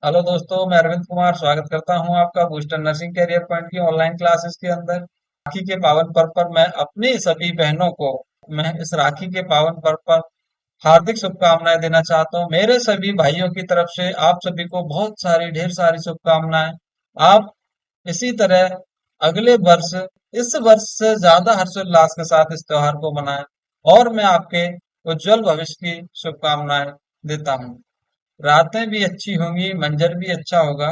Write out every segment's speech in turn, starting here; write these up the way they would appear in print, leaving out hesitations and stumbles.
Hello दोस्तों, मैं अरविंद कुमार स्वागत करता हूं आपका बूस्टर नर्सिंग कैरियर पॉइंट की ऑनलाइन क्लासेस के अंदर। राखी के पावन पर्व पर मैं अपनी सभी बहनों को मैं इस राखी के पावन पर्व पर हार्दिक शुभकामनाएं देना चाहता हूं। मेरे सभी भाइयों की तरफ से आप सभी को बहुत सारी ढेर सारी शुभकामनाएं। आप इसी तरह अगले वर्ष इस वर्ष से ज्यादा हर्षोल्लास के साथ इस त्योहार को मनाएं और मैं आपके उज्जवल भविष्य की शुभकामनाएं देता हूं। रातें भी अच्छी होंगी, मंजर भी अच्छा होगा।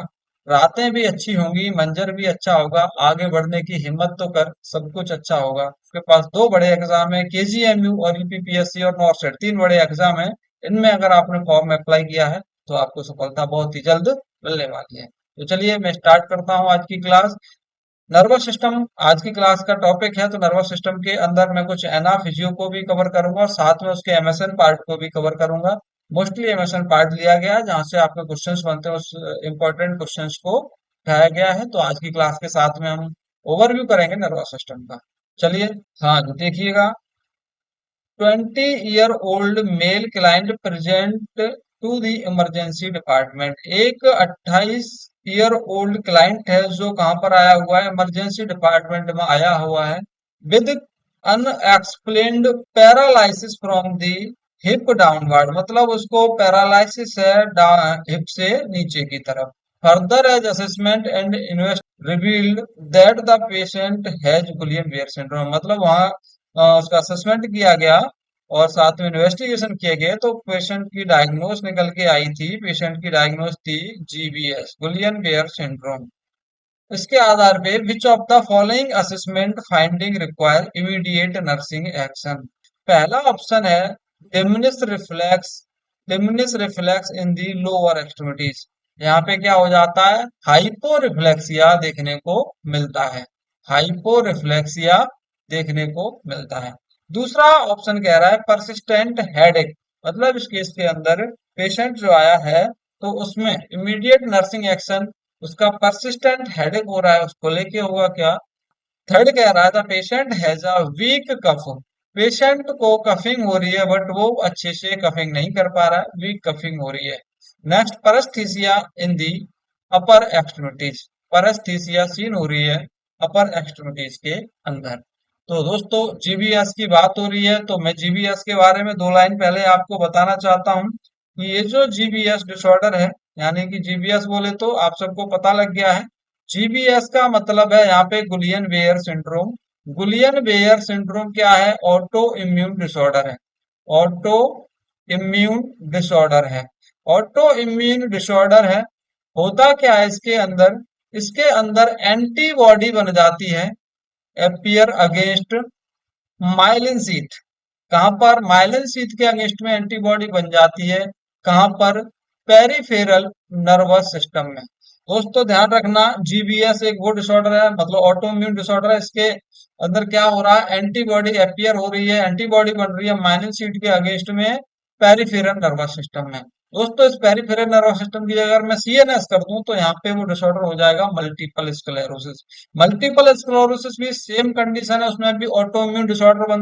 रातें भी अच्छी होंगी, मंजर भी अच्छा होगा। आगे बढ़ने की हिम्मत तो कर, सब कुछ अच्छा होगा। उसके पास दो बड़े एग्जाम है, केजीएमयू और यूपीपीएससी और नॉर्सेट, तीन बड़े एग्जाम है। इनमें अगर आपने फॉर्म अप्लाई किया है तो आपको सफलता बहुत ही जल्द मिलने वाली है। तो चलिए मैं स्टार्ट करता हूँ आज की क्लास। नर्वस सिस्टम आज की क्लास का टॉपिक है। तो नर्वस सिस्टम के अंदर मैं कुछ एना फिजियो को भी कवर करूंगा और साथ में उसके एमएसएन पार्ट को भी कवर करूंगा। मोस्टली एमएसएन पार्ट लिया गया है, जहां से आपके क्वेश्चंस बनते हैं, उस इंपॉर्टेंट क्वेश्चंस को उठाया गया है। तो आज की क्लास के साथ में हम ओवरव्यू करेंगे नर्वस सिस्टम का। चलिए, हाँ जी, देखिएगा। 20-year-old male client present to the emergency department। एक 28 ओल्ड क्लाइंट है जो कहाँ पर आया हुआ है, इमरजेंसी डिपार्टमेंट में आया हुआ है। With unexplained paralysis from the hip downward, मतलब उसको पैरालिसिस है हिप से नीचे की तरफ। Further as assessment and invest revealed that the patient has Guillain Barre syndrome, मतलब वहाँ उसका असेसमेंट किया गया और साथ में इन्वेस्टिगेशन किए गए तो पेशेंट की डायग्नोस निकल के आई थी। पेशेंट की डायग्नोस थी जीबीएस, गुलियन बेयर सिंड्रोम। इसके आधार पे विच of the following assessment finding require immediate nursing action. पहला ऑप्शन है diminish reflex, diminish reflex in the lower extremities. यहाँ पे क्या हो जाता है, हाइपो रिफ्लेक्सिया देखने को मिलता है। हाइपो रिफ्लेक्सिया देखने को मिलता है। दूसरा ऑप्शन कह रहा है परसिस्टेंट हेडेक, मतलब इस केस के अंदर पेशेंट जो आया है तो उसमें इमीडिएट नर्सिंग एक्शन, उसका परसिस्टेंट हेडेक हो रहा है, उसको लेके होगा क्या। थर्ड कह रहा है the patient has a weak cough, patient को कफिंग हो रही है बट वो अच्छे से कफिंग नहीं कर पा रहा है, वीक कफिंग हो रही है। नेक्स्ट परस्थीसिया इन दी अपर एक्सट्रीमिटीज, परस्थीसिया सीन हो रही है अपर एक्सट्रीमिटीज के अंदर। तो दोस्तों जीबीएस की बात हो रही है तो मैं जीबीएस के बारे में दो लाइन पहले आपको बताना चाहता हूँ कि ये जो जीबीएस डिसऑर्डर है, यानी कि जीबीएस बोले तो आप सबको पता लग गया है। जीबीएस का मतलब है यहाँ पे गुलियन बेयर सिंड्रोम। गुलियन बेयर सिंड्रोम क्या है, ऑटो इम्यून डिसऑर्डर है। ऑटो इम्यून डिसऑर्डर है। ऑटो इम्यून डिसऑर्डर है। होता क्या है इसके अंदर, इसके अंदर एंटीबॉडी बन जाती है अपीयर अगेंस्ट माइलिन शीथ। कहां पर, माइलिन शीथ के अगेंस्ट में एंटीबॉडी बन जाती है। कहां पर, पेरिफेरल नर्वस सिस्टम में। दोस्तों ध्यान रखना, जीबीएस एक वो डिसऑर्डर है, मतलब ऑटोइम्यून डिसऑर्डर है। इसके अंदर क्या हो रहा है, एंटीबॉडी अपीयर हो रही है, एंटीबॉडी बन रही है माइलिन शीथ के अगेंस्ट में पेरिफेरल नर्वस सिस्टम में। दोस्तों इस पेरिफेरल नर्वस सिस्टम की जगह अगर मैं सीएनएस कर दूं तो यहाँ पे वो डिसऑर्डर हो जाएगा मल्टीपल स्क्लेरोसिस। मल्टीपल स्क्लेरोसिस भी सेम कंडीशन है, उसमें भी ऑटोइम्यून डिसऑर्डर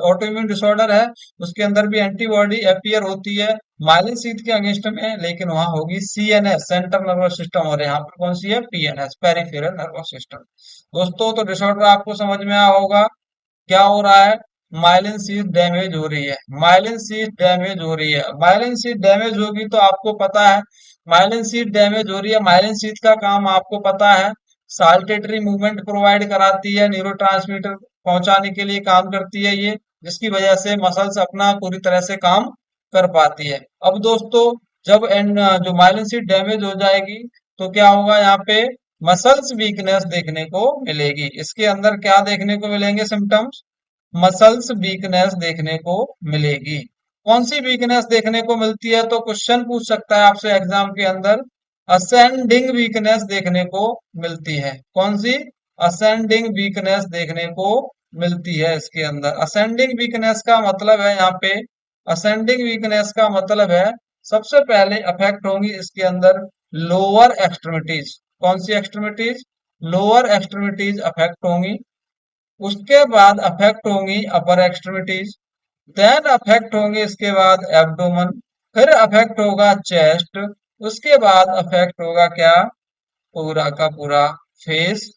ऑटोइम्यून डिसऑर्डर है। उसके अंदर भी एंटीबॉडी अपीयर होती है माइलिन शीथ के अगेंस्ट में, लेकिन वहां होगी सीएनएस, सेंट्रल नर्वस सिस्टम, और यहाँ पर कौन सी है, पीएनएस, पेरिफेरल नर्वस सिस्टम। दोस्तों तो डिसऑर्डर आपको समझ में आया होगा क्या हो रहा है, माइलिन शीथ डैमेज हो रही है। माइलिन शीथ डैमेज हो रही है, माइलिन शीथ डैमेज होगी तो आपको पता है माइलिन शीथ डैमेज हो रही है। माइलिन शीथ का काम आपको पता है, साल्टेटरी मूवमेंट प्रोवाइड कराती है, न्यूरोट्रांसमीटर पहुंचाने के लिए काम करती है ये, जिसकी वजह से मसल्स अपना पूरी तरह से काम कर पाती है। अब दोस्तों जब जो माइलिन शीथ डैमेज हो जाएगी तो क्या होगा, यहाँ पे मसल्स वीकनेस देखने को मिलेगी। इसके अंदर क्या देखने को मिलेंगे सिम्टम्स, मसल्स वीकनेस देखने को मिलेगी। कौन सी वीकनेस देखने को मिलती है, तो क्वेश्चन पूछ सकता है आपसे एग्जाम के अंदर, असेंडिंग वीकनेस देखने को मिलती है। कौन सी, असेंडिंग वीकनेस देखने को मिलती है इसके अंदर। असेंडिंग वीकनेस का मतलब है यहाँ पे, असेंडिंग वीकनेस का मतलब है सबसे पहले अफेक्ट होंगी इसके अंदर लोअर एक्सट्रीमिटीज। कौन सी एक्सट्रीमिटीज, लोअर एक्सट्रीमिटीज अफेक्ट होंगी। उसके बाद अफेक्ट होंगी अपर एक्सट्रीमिटीज, देन अफेक्ट होंगे इसके बाद एब्डोमन, फिर अफेक्ट होगा चेस्ट, उसके बाद अफेक्ट होगा क्या, पूरा का पूरा फेस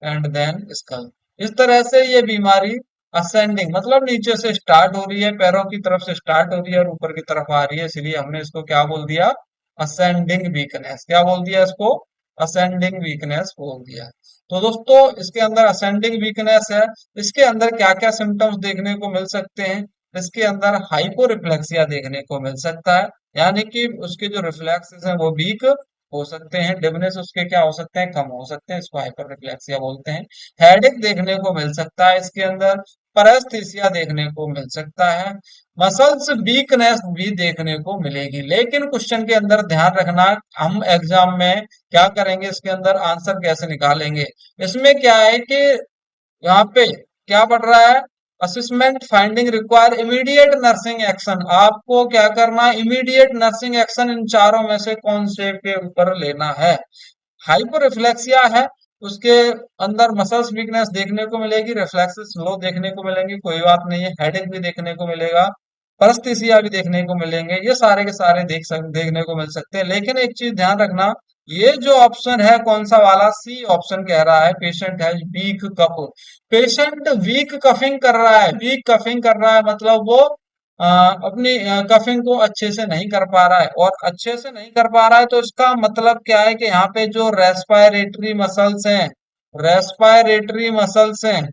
एंड देन स्कल। इस तरह से ये बीमारी असेंडिंग मतलब नीचे से स्टार्ट हो रही है, पैरों की तरफ से स्टार्ट हो रही है और ऊपर की तरफ आ रही है, इसलिए हमने इसको क्या बोल दिया, असेंडिंग वीकनेस। क्या बोल दिया इसको, असेंडिंग वीकनेस बोल दिया। तो दोस्तों इसके अंदर असेंडिंग वीकनेस है। इसके अंदर क्या क्या सिम्टम्स देखने को मिल सकते हैं, इसके अंदर हाइपो रिफ्लेक्सिया देखने को मिल सकता है, यानी कि उसके जो रिफ्लेक्सेस हैं वो वीक हो सकते हैं, डिमनेस उसके क्या हो सकते हैं, कम हो सकते हैं, इसको हाइपर रिफ्लेक्सिया बोलते हैं। हेडेक देखने को मिल सकता है इसके अंदर, पैरेस्थीसिया देखने को मिल सकता है, मसल्स वीकनेस भी देखने को मिलेगी। लेकिन क्वेश्चन के अंदर ध्यान रखना, हम एग्जाम में क्या करेंगे, इसके अंदर आंसर कैसे निकालेंगे। इसमें क्या है कि यहाँ पे क्या पढ़ रहा है, assessment finding require immediate nursing action. आपको क्या करना है, इमीडिएट नर्सिंग एक्शन इन चारों में से कौन से के ऊपर लेना है। हाइपर रिफ्लेक्सिया है, उसके अंदर मसल्स वीकनेस देखने को मिलेगी, रिफ्लेक्सेस स्लो देखने को मिलेंगी, कोई बात नहीं है, हेडेक भी देखने को मिलेगा, परस्थितियां भी देखने को मिलेंगे, ये सारे के सारे देखने को मिल सकते हैं। लेकिन एक चीज ध्यान रखना, ये जो ऑप्शन है कौन सा वाला, सी ऑप्शन कह रहा है patient has weak cough. Patient weak coughing कर रहा है, वीक कफिंग कर रहा है मतलब वो अपनी कफिंग को अच्छे से नहीं कर पा रहा है, और अच्छे से नहीं कर पा रहा है तो इसका मतलब क्या है कि यहाँ पे जो रेस्पायरेटरी मसल्स हैं, रेस्पायरेटरी मसल्स हैं,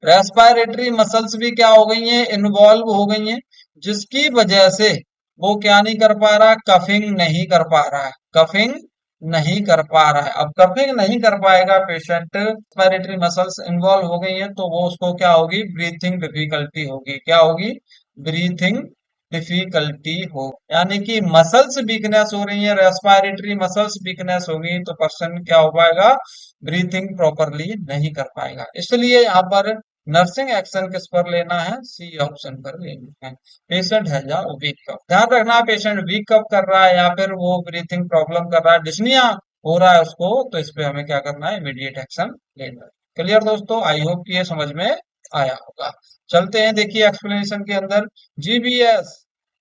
रेस्पायरेटरी मसल्स भी क्या हो गई हैं, इन्वॉल्व हो गई हैं, जिसकी वजह से वो क्या नहीं कर पा रहा, कफिंग नहीं कर पा रहा है, कफिंग नहीं कर पा रहा है। अब कफिंग नहीं कर पाएगा पेशेंट, रेस्पायरेटरी मसल्स इन्वॉल्व हो गई हैं, तो वो उसको क्या होगी, ब्रीथिंग डिफिकल्टी होगी। क्या होगी, ब्रीथिंग डिफिकल्टी हो, यानी कि मसल्स वीकनेस हो रही है, रेस्पायरेटरी मसल्स वीकनेस होगी, तो पर्सन क्या हो पाएगा, ब्रीथिंग प्रॉपरली नहीं कर पाएगा। इसलिए यहाँ पर नर्सिंग एक्शन किस पर लेना है, सी ऑप्शन पर लेना है। पेशेंट है या वीक कफ, ध्यान रखना पेशेंट वीक कफ कर रहा है या फिर वो ब्रीथिंग प्रॉब्लम कर रहा है, डिस्निया हो रहा है उसको, तो इस पे हमें क्या करना है, इमीडिएट एक्शन लेना है। क्लियर दोस्तों, आई होप कि ये समझ में आया होगा। चलते हैं, देखिए एक्सप्लेनेशन के अंदर, GBS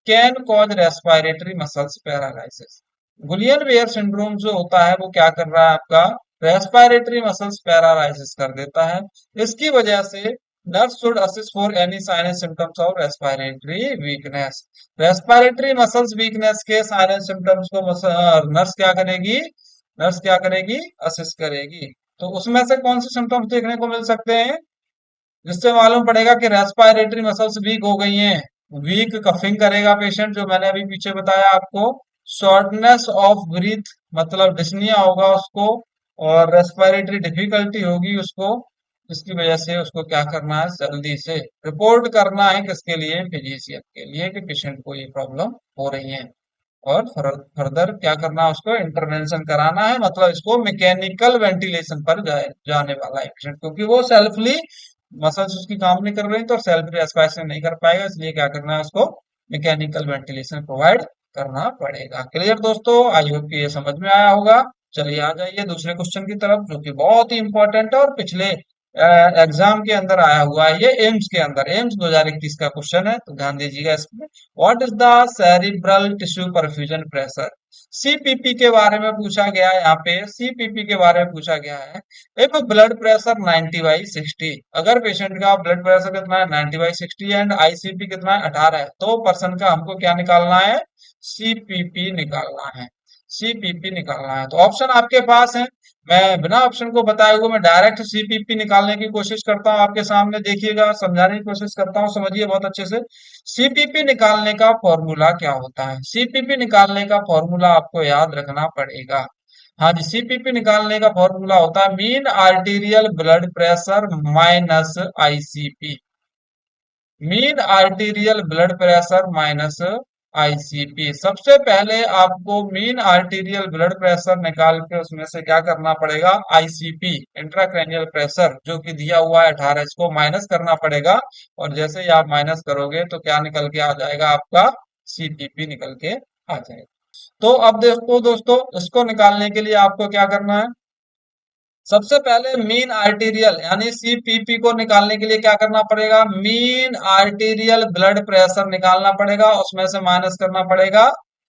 can cause respiratory muscles paralysis. Guillain Barre syndrome जो होता है वो क्या कर रहा है आपका, रेस्पायरेटरी मसल्स पैरालाइसिस कर देता है। इसकी वजह से nurse should assist for any sign and symptoms of respiratory weakness. Respiratory muscles weakness के साइन एंड सिम्टम्स को नर्स क्या करेगी, नर्स क्या करेगी, असिस्ट करेगी। तो उसमें से कौन से सिम्टम्स देखने को मिल सकते हैं, जिससे मालूम पड़ेगा कि रेस्पायरेटरी मसल्स वीक हो गई हैं। वीक कफिंग करेगा पेशेंट, जो मैंने अभी पीछे बताया आपको, शॉर्टनेस ऑफ ब्रीथ मतलब डिस्निया होगा उसको, और रेस्पिरेटरी डिफिकल्टी होगी उसको। इसकी वजह से उसको क्या करना है, जल्दी से रिपोर्ट करना है, किसके लिए, फिजिशियन के लिए, कि पेशेंट को ये प्रॉब्लम हो रही है। और फर्दर क्या करना है, उसको इंटरवेंशन कराना है, मतलब इसको मैकेनिकल वेंटिलेशन पर जाने वाला है पेशेंट, क्योंकि वो सेल्फली मसल्स उसकी काम नहीं कर रही, तो सेल्फ रेस्पिरेशन नहीं कर पाएगा, इसलिए क्या करना है, उसको मैकेनिकल वेंटिलेशन प्रोवाइड करना पड़ेगा। क्लियर दोस्तों, आई होप कि ये समझ में आया होगा। चलिए आ जाइए दूसरे क्वेश्चन की तरफ, जो कि बहुत ही इंपॉर्टेंट है और पिछले एग्जाम के अंदर आया हुआ है, ये एम्स के अंदर, एम्स 2021 का क्वेश्चन है, तो ध्यान दीजिएगा इसमें। What is the cerebral tissue perfusion pressure, CPP के बारे में पूछा गया है, यहाँ पे सीपीपी के बारे में पूछा गया है। इफ ब्लड प्रेशर 90/60, अगर पेशेंट का ब्लड प्रेशर कितना है, 90/60, एंड आईसीपी कितना है, 18 है, तो पर्सन का हमको क्या निकालना है, सीपीपी निकालना है, सीपीपी निकालना है। तो ऑप्शन आपके पास है, मैं बिना ऑप्शन को बताए हुए मैं डायरेक्ट सीपीपी निकालने की कोशिश करता हूँ, आपके सामने देखिएगा, समझाने की कोशिश करता हूँ, समझिए बहुत अच्छे से। सीपीपी निकालने का फॉर्मूला क्या होता है, सीपीपी निकालने का फॉर्मूला आपको याद रखना पड़ेगा। हाँ जी, सीपीपी निकालने का फॉर्मूला होता है mean arterial blood pressure minus ICP, mean arterial blood pressure minus ICP. सबसे पहले आपको मीन आर्टीरियल ब्लड प्रेशर निकाल के उसमें से क्या करना पड़ेगा, आईसीपी इंट्राक्रैनियल प्रेशर जो कि दिया हुआ है 18, इसको माइनस करना पड़ेगा, और जैसे ही आप माइनस करोगे तो क्या निकल के आ जाएगा, आपका सीपीपी निकल के आ जाएगा। तो अब देखो दोस्तों, इसको निकालने के लिए आपको क्या करना है, सबसे पहले मीन आर्टीरियल यानी सीपीपी को निकालने के लिए क्या करना पड़ेगा, मीन आर्टीरियल ब्लड प्रेशर निकालना पड़ेगा, उसमें से माइनस करना पड़ेगा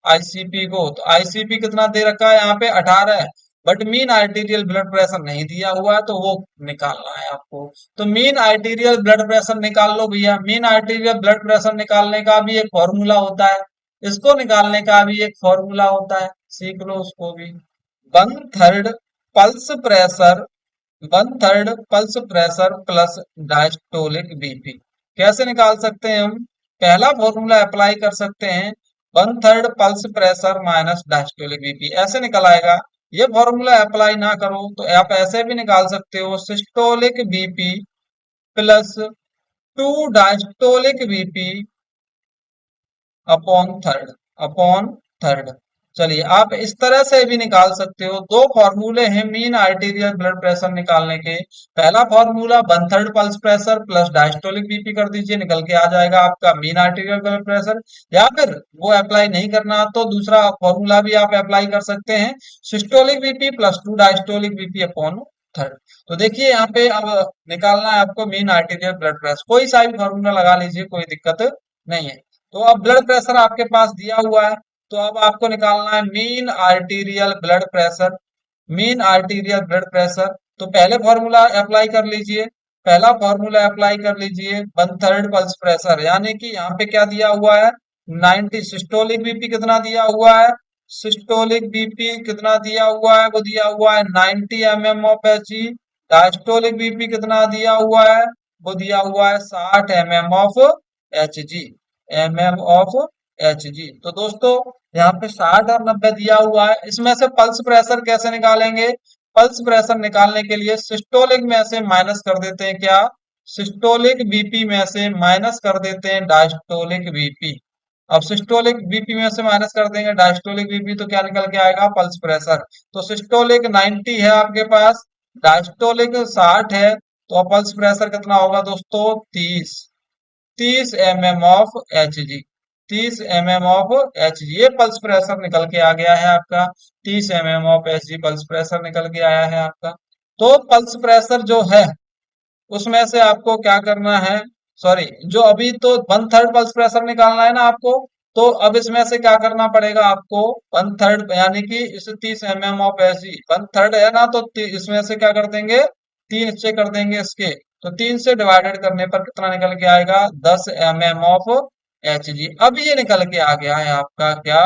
आईसीपी को। तो आईसीपी कितना दे रखा है यहाँ पे 18 है, but mean arterial blood pressure नहीं दिया हुआ है, तो वो निकालना है आपको। तो मीन आर्टीरियल ब्लड प्रेशर निकाल लो भैया। मीन आर्टीरियल ब्लड प्रेशर निकालने का भी एक फॉर्मूला होता है, इसको निकालने का भी एक फॉर्मूला होता है, सीख लो उसको भी। One third pulse pressure, one third pulse pressure plus diastolic BP. कैसे निकाल सकते हैं हम? पहला फॉर्मूला अप्लाई कर सकते हैं, one third pulse pressure minus diastolic BP, ऐसे निकल आएगा। ये फॉर्मूला अप्लाई ना करो तो आप ऐसे भी निकाल सकते हो, systolic BP plus two diastolic BP upon third, upon third. चलिए आप इस तरह से भी निकाल सकते हो। दो फॉर्मूले हैं मीन आर्टीरियल ब्लड प्रेशर निकालने के। पहला formula one third pulse pressure plus diastolic BP कर दीजिए, निकल के आ जाएगा आपका मीन आर्टीरियल ब्लड प्रेशर। या फिर वो अप्लाई नहीं करना तो दूसरा फॉर्मूला भी आप अप्लाई कर सकते हैं, systolic BP plus two diastolic BP upon third. तो देखिए यहाँ पे अब निकालना है आपको मीन आर्टीरियल ब्लड प्रेशर, कोई सा भी फॉर्मूला लगा लीजिए, कोई दिक्कत नहीं है। तो अब ब्लड प्रेशर आपके पास दिया हुआ है, तो अब आपको निकालना है mean arterial blood pressure. Mean arterial blood pressure, तो पहले फॉर्मूला अप्लाई कर लीजिए, पहला फॉर्मूला अप्लाई कर लीजिए, वन थर्ड पल्स प्रेशर, यानी कि यहाँ पे क्या दिया हुआ है 90। सिस्टोलिक बीपी कितना दिया हुआ है? सिस्टोलिक बीपी कितना दिया हुआ है? वो दिया हुआ है 90 mm of H G. Diastolic BP कितना दिया हुआ है? वो दिया हुआ है 60 mm of H G, mm of H G. तो दोस्तों यहाँ पे 60 और 90 दिया हुआ है, इसमें से पल्स प्रेशर कैसे निकालेंगे? पल्स प्रेशर निकालने के लिए सिस्टोलिक में से माइनस कर देते हैं, क्या? सिस्टोलिक बीपी में से माइनस कर देते हैं डायस्टोलिक बीपी। अब सिस्टोलिक बीपी में से माइनस कर देंगे डायस्टोलिक बीपी, तो क्या निकल के आएगा? Pulse pressure. तो सिस्टोलिक 90 है आपके पास, डायस्टोलिक 60 है, तो पल्स प्रेशर कितना होगा दोस्तों? 30, 30 mm of H G, 30 mm of H G. ये पल्स प्रेशर निकल के आ गया है आपका, 30 mm of H G pulse pressure निकल के आया है आपका। तो पल्स प्रेशर जो है उसमें से आपको क्या करना है, सॉरी, जो अभी तो वन थर्ड पल्स प्रेशर निकालना है ना आपको, तो अब इसमें से क्या करना पड़ेगा आपको? वन थर्ड यानी कि इस 30 mm of H G, one third है ना, तो इसमें से क्या कर देंगे? 3 से कर देंगे इसके, तो 3 से डिवाइडेड करने पर कितना निकल के आएगा? 10 mm ऑफ एच जी। अब ये निकल के आ गया है आपका क्या?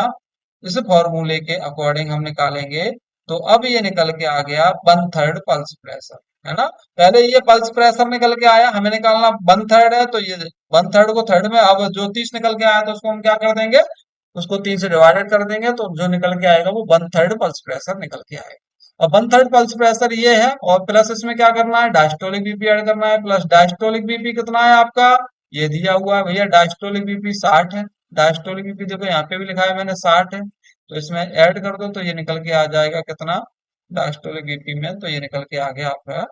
इस फॉर्मूले के अकॉर्डिंग हम निकालेंगे, तो अब ये निकल के आ गया वन थर्ड पल्स प्रेशर, है ना। पहले ये पल्स प्रेशर निकल के आया, हमें निकालना वन थर्ड है, तो ये वन थर्ड को थर्ड में, अब जो 30 निकल के आया तो उसको हम क्या कर देंगे? उसको 3 से डिवाइडेड कर देंगे, तो जो निकल के आएगा वो वन थर्ड पल्स प्रेशर निकल के आएगा। अब वन थर्ड पल्स प्रेशर ये है, और प्लस इसमें क्या करना है? डायस्टोलिक बीपी ऐड करना है, प्लस डायस्टोलिक बीपी कितना है आपका? ये दिया हुआ है भैया, डायस्टोलिक बीपी 60 है। डायस्टोलिक बीपी देखो यहाँ पे भी लिखा है मैंने 60 है, तो इसमें ऐड कर दो तो ये निकल के आ जाएगा कितना? डायस्टोलिक बीपी में तो ये निकल के आ गया आपका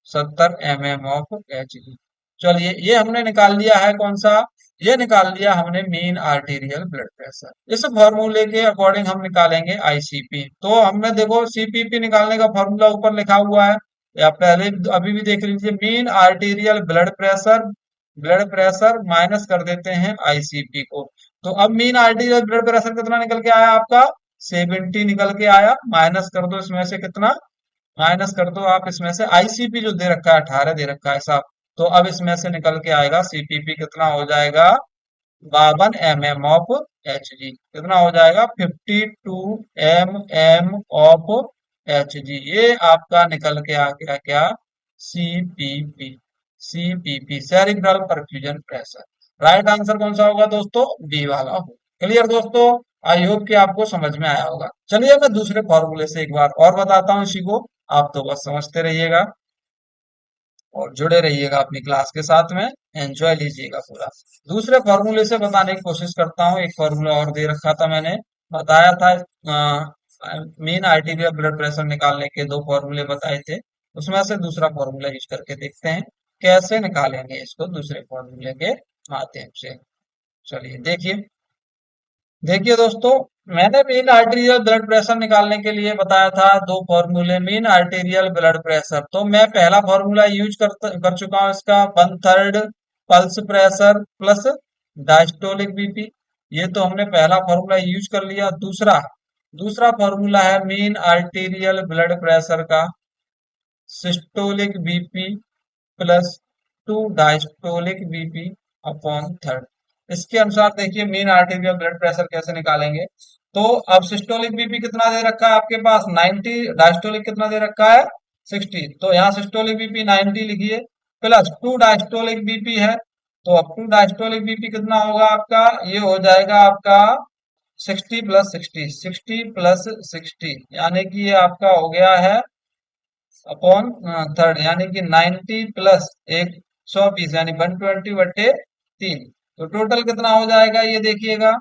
70 mm ऑफ एच जी। चलिए ये हमने निकाल लिया है, कौन सा? ये निकाल लिया हमने मीन आर्टीरियल ब्लड प्रेशर। इस फॉर्मूले के अकॉर्डिंग हम निकालेंगे आईसीपी। तो हमने देखो सीपीपी निकालने का फॉर्मूला ऊपर लिखा हुआ है, या पहले अभी भी देख लीजिए, mean arterial blood pressure, blood pressure minus कर देते हैं आईसीपी को। तो अब मीन आर्टीरियल ब्लड प्रेशर कितना निकल के आया आपका? 70 निकल के आया, माइनस कर दो इसमें से कितना? माइनस कर दो आप इसमें से आईसीपी जो दे रखा है 18 दे रखा है साहब, तो अब इसमें से निकल के आएगा सीपीपी कितना हो जाएगा? 52 mm ऑफ एच जी। कितना हो जाएगा? 52 mm ऑफ एच जी। ये आपका निकल के आ गया क्या? CPP, CPP cerebral perfusion pressure. Right answer कौन सा होगा दोस्तों? बी वाला हो। क्लियर दोस्तों? आई होप कि आपको समझ में आया होगा। चलिए मैं दूसरे फॉर्मूले से एक बार और बताता हूँ इसी को, आप तो बस समझते रहिएगा और जुड़े रहिएगा अपनी क्लास के साथ में, एंजॉय लीजिएगा पूरा। दूसरे फॉर्मूले से बताने की कोशिश करता हूँ। एक फॉर्मूला और दे रखा था मैंने, बताया था मीन आर्टीरियल ब्लड प्रेशर निकालने के दो फॉर्मूले बताए थे, उसमें से दूसरा फॉर्मूला यूज करके देखते हैं कैसे निकालेंगे इसको दूसरे फॉर्मूले के माध्यम से। चलिए देखिए, देखिए दोस्तों, मैंने मीन आर्टेरियल ब्लड प्रेशर निकालने के लिए बताया था दो फॉर्मूले, मीन आर्टेरियल ब्लड प्रेशर। तो मैं पहला फॉर्मूला यूज कर चुका हूँ इसका, one third pulse pressure plus diastolic BP. ये तो हमने पहला फॉर्मूला यूज कर लिया। दूसरा दूसरा फॉर्मूला है मीन आर्टीरियल ब्लड प्रेशर का, systolic BP plus two diastolic BP upon third. इसके अनुसार देखिए मीन आर्टीरियल ब्लड प्रेशर कैसे निकालेंगे। तो अब सिस्टोलिक बीपी कितना दे रखा है आपके पास 90, डायस्टोलिक कितना दे रखा है 60। तो यहाँ सिस्टोलिक बीपी 90 लिखिए, प्लस टू डायस्टोलिक बीपी है। तो अब टू डायस्टोलिक बीपी कितना होगा आपका, ये हो जाएगा आपका 60 प्लस 60 यानी कि ये आपका हो गया है अपॉन थर्ड, यानी कि 90 प्लस 120 यानी 120/3। तो टोटल कितना हो जाएगा ये देखिएगा,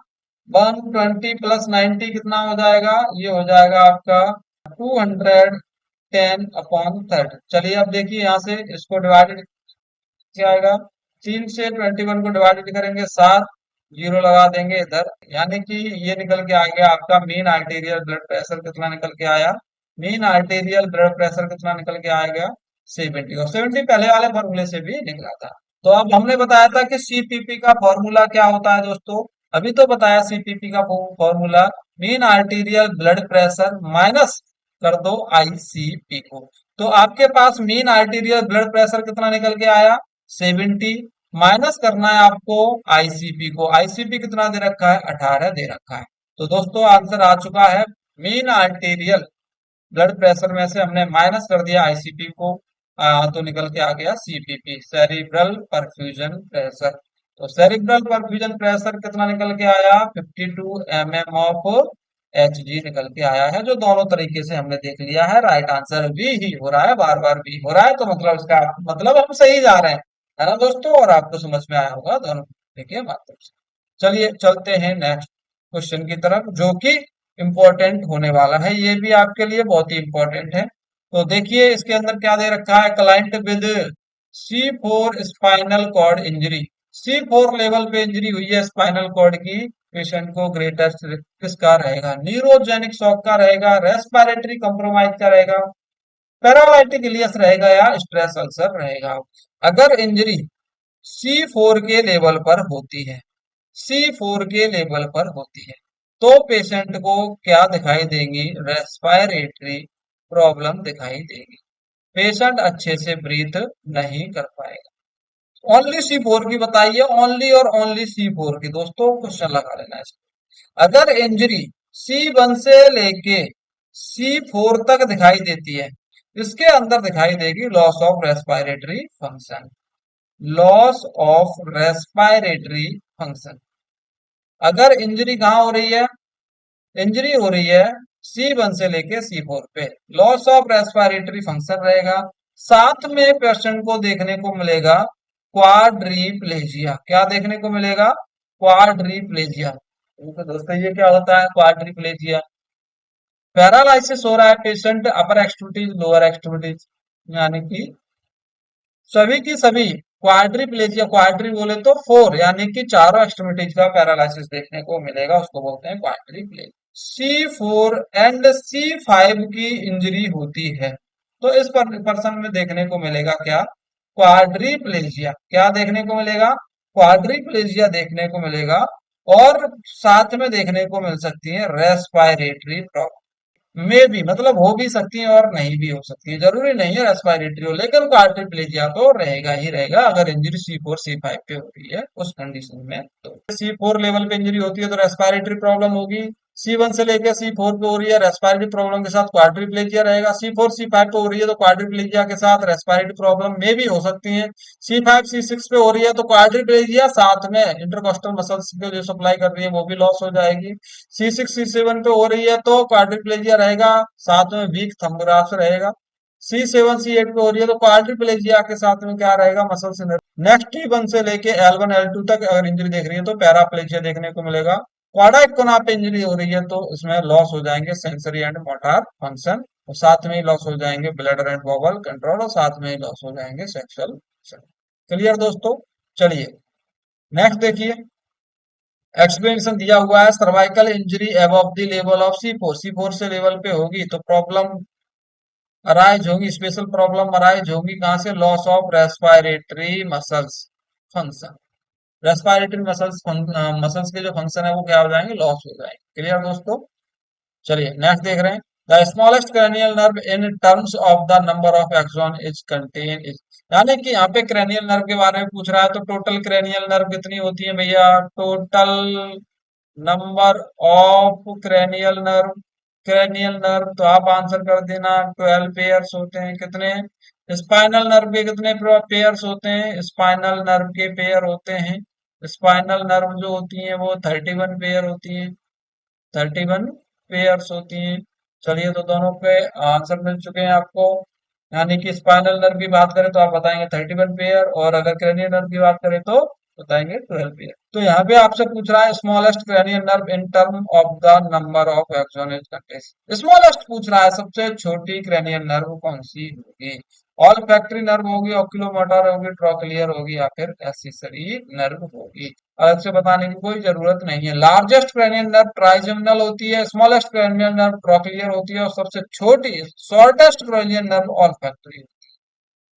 120 प्लस 90 कितना हो जाएगा, ये हो जाएगा आपका 210/3। चलिए अब देखिए यहाँ से इसको डिवाइडेड क्या आएगा, 3 से 21 को डिवाइडेड करेंगे, 7 जीरो लगा देंगे इधर, यानी कि ये निकल के आ गया आपका मीन आर्टेरियल ब्लड प्रेशर कितना निकल के आया, मीन आर्टेरियल ब्लड प्रेशर कितना निकल के आएगा 70। और 70 पहले वाले फॉर्मूले से भी निकला था। तो अब हमने बताया था कि सीपीपी का फॉर्मूला क्या होता है दोस्तों, अभी तो बताया सीपीपी का formula, mean arterial blood pressure minus कर दो आईसीपी को। तो आपके पास मीन आर्टेरियल ब्लड प्रेशर कितना निकल के आया 70, माइनस करना है आपको आईसीपी को, आईसीपी कितना दे रखा है 18 दे रखा है। तो दोस्तों आंसर आ चुका है, मीन आर्टेरियल ब्लड प्रेशर में से हमने माइनस कर दिया आईसीपी को, तो निकल के आ गया सीपीपी, सेरिब्रल परफ्यूजन प्रेशर। तो सेरिब्रल परफ्यूजन प्रेशर कितना निकल के आया 52 mm ऑफ एचजी निकल के आया है, जो दोनों तरीके से हमने देख लिया है। राइट आंसर बी ही हो रहा है, बार बार बी हो रहा है, तो मतलब इसका मतलब हम सही जा रहे हैं, है ना दोस्तों। और आपको समझ में आया होगा दोनों देखिए माध्यम से। चलिए चलते हैं नेक्स्ट क्वेश्चन की तरफ, जो कि इम्पोर्टेंट होने वाला है, ये भी आपके लिए बहुत ही इम्पोर्टेंट है। तो देखिए इसके अंदर क्या दे रखा है, client with C4 spinal cord injury, C4 level पे इंजरी हुई है स्पाइनल कॉर्ड की, पेशेंट को ग्रेटेस्ट किसका रहेगा, न्यूरोजेनिक शॉक का रहेगा, रेस्पिरेटरी कंप्रोमाइज का रहेगा, पैरालाइटिक इलियस रहेगा, या स्ट्रेस अल्सर रहेगा। अगर इंजरी C4 के लेवल पर होती है, C4 के लेवल पर होती है, तो पेशेंट को क्या दिखाई देंगी, रेस्पिरेटरी प्रॉब्लम दिखाई देगी, पेशेंट अच्छे से ब्रीथ नहीं कर पाएगा। ओनली C4 की बताइए, ओनली और ओनली C4 की दोस्तों क्वेश्चन लगा लेना है। अगर इंजरी C1 से लेके C4 तक दिखाई देती है, इसके अंदर दिखाई देगी loss of respiratory function, loss of respiratory function. अगर इंजरी कहाँ हो रही है, इंजरी हो रही है C1 से लेके C4 पे, लॉस ऑफ रेस्पिरेटरी फंक्शन रहेगा। साथ में पेशेंट को देखने को मिलेगा क्वाड्रीप्लेजिया, क्या देखने को मिलेगा, क्वाड्रीप्लेजिया। तो दोस्तों ये क्या होता है क्वाड्रीप्लेजिया, पैरालाइसिस हो रहा है पेशेंट अपर एक्सट्रीमिटीज लोअर एक्सट्रीमिटीज, यानी कि सभी की सभी, क्वाड्रीप्लेजिया, क्वाड्री बोले तो 4 यानी कि चारों एक्सट्रीमिटीज का पैरालाइसिस देखने को मिलेगा, उसको बोलते हैं क्वाड्रीप्लेजिया। C4 एंड C5 की इंजरी होती है, तो इस पर्सन में देखने को मिलेगा क्या, क्वाड्रीप्लेजिया, क्या देखने को मिलेगा, क्वाड्रीप्लेजिया देखने को मिलेगा। और साथ में देखने को मिल सकती है रेस्पिरेटरी प्रॉब्लम, में भी मतलब हो भी सकती है और नहीं भी हो सकती है, जरूरी नहीं है रेस्पिरेटरी हो, लेकिन क्वाड्रिप्लेजिया तो रहेगा ही रहेगा अगर इंजरी C4 C5 पे हो रही है उस कंडीशन में। तो C4 लेवल पे इंजरी होती है तो रेस्पिरेटरी प्रॉब्लम होगी, C1 से लेकर C4 पे हो रही है रेस्पिरेटरी प्रॉब्लम के साथ क्वाड्रिप्लेजिया रहेगा, C4 C5 पे हो रही है तो क्वाड्रिप्लेजिया के साथ रेस्पिरेटरी प्रॉब्लम में भी हो सकती है, C5 C6 पे हो रही है तो क्वाड्रिप्लेजिया साथ में इंटरकोस्टल मसल्स को जो सप्लाई कर रही है वो भी लॉस हो जाएगी, C6 C7 पे हो रही है तो क्वाड्रिप्लेजिया रहेगा, साथ में वीक थंबग्राफ्स रहेगा, C7 C8 पे हो रही है तो क्वाड्रिप्लेजिया के साथ में क्या रहेगा, मसल सिनर। नेक्स्ट T1 से लेके L1 L2 तक अगर इंजरी देख रही है तो पैराप्लेजिया देखने को मिलेगा। क्वाड्रा इक्विना पे इंजरी हो रही है तो इसमें लॉस हो जाएंगे सेंसरी एंड मोटर फंक्शन, और साथ में ही लॉस हो जाएंगे ब्लडर एंड बॉवल कंट्रोल, और साथ में ही लॉस हो जाएंगे सेक्सुअल। क्लियर दोस्तों, चलिए नेक्स्ट देखिए, एक्सप्लेनेशन दिया हुआ है, cervical injury above the level of C4, C4 से लेवल पे होगी तो प्रॉब्लम अराइज होगी, स्पेशल प्रॉब्लम अराइज होगी कहां से, loss of respiratory muscles function. Respiratory muscles muscles के जो फंक्शन है वो क्या हो जाएंगे, लॉस हो जाएंगे। क्लियर दोस्तों। चलिए नेक्स्ट देख रहे हैं। The smallest cranial nerve in terms of the number of axon is contained is, यानी कि यहाँ पे cranial nerve के बारे में पूछ रहा है, तो टोटल cranial nerve कितनी होती है भैया, total number of cranial nerve तो आप आंसर कर देना, 12 पेयर्स होते हैं। कितने? स्पाइनल नर्व के कितने पेयर्स होते हैं? स्पाइनल नर्व के पेयर होते हैं, स्पाइनल नर्व जो होती हैं वो 31 पेयर होती हैं, 31 पेयर्स होती हैं। चलिए तो दोनों पे आंसर मिल चुके हैं आपको। यानी कि स्पाइनल नर्व की बात करें तो आप बताएंगे 31 पेयर, और अगर क्रेनियल नर्व की बात करें तो बताएंगे 12 पेयर। तो यहाँ पे आपसे पूछ रहा है smallest cranial nerve in term of the number of axon is contest. Smallest पूछ रहा है, सबसे छोटी क्रेनियल नर्व कौन सी होगी? ऑल फैक्ट्री नर्व होगी, ऑक्यूलोमोटर होगी, ट्रोक्लियर होगी, या फिर एक्सेसरी नर्व होगी? अलग से बताने की कोई जरूरत नहीं है। लार्जेस्ट क्रेनियल नर्व ट्राइजेमिनल होती है, स्मॉलेस्ट क्रेनियल नर्व ट्रोक्लियर होती है, और सबसे छोटी shortest cranial nerve olfactory.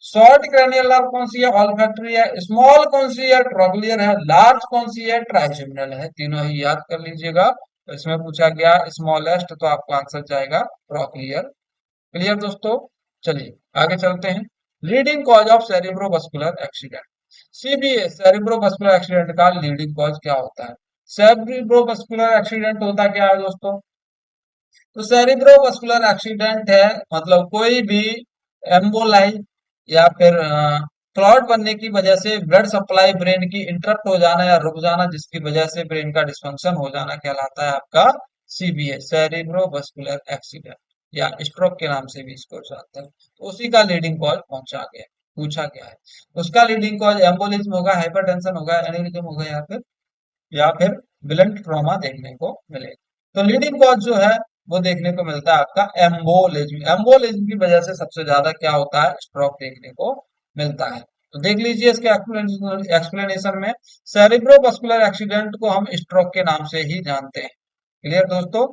Short cranial nerve कौन सी है? ऑल्फैक्टरी है। स्मॉल कौन सी है? ट्रोक्लियर है। लार्ज कौन सी है? ट्राइजेमिनल है। तीनों ही याद कर लीजिएगा। तो इसमें पूछा गया स्मॉलेस्ट, तो आपका आंसर जाएगा ट्रोक्लियर। क्लियर दोस्तों। चलिए आगे चलते हैं। Leading cause of cerebrovascular accident, CVA cerebrovascular accident का लीडिंग कॉज क्या होता है? सेरिब्रोमस्कुलर एक्सीडेंट होता क्या है दोस्तों? तो सेरिब्रोमस्कुलर एक्सीडेंट है मतलब कोई भी एम्बोलाई या फिर क्लॉट बनने की वजह से ब्लड सप्लाई ब्रेन की इंटरप्ट हो जाना या रुक जाना, जिसकी वजह से ब्रेन का डिस्फंक्शन हो जाना कहलाता है आपका सीबीए, सेरिब्रोमस्कुलर एक्सीडेंट, या स्ट्रोक के नाम से भी इसको जानते हैं। तो उसी का लीडिंग कॉज पहुंचा गया, पूछा गया है। उसका लीडिंग कॉज एम्बोलिज्म होगा, हाइपरटेंशन होगा, एनेरिज्म होगा, या फिर ब्लंट ट्रॉमा देखने को मिलेगा। तो लीडिंग कॉज जो है वो देखने को मिलता है आपका एम्बोलिज्म। एम्बोलिज्म की वजह से सबसे ज्यादा क्या होता है? स्ट्रोक देखने को मिलता है। तो देख लीजिए इसके एक्सप्लेनेशन में, सेरिब्रोमस्कुलर एक्सीडेंट को हम स्ट्रोक के नाम से ही जानते हैं। क्लियर दोस्तों।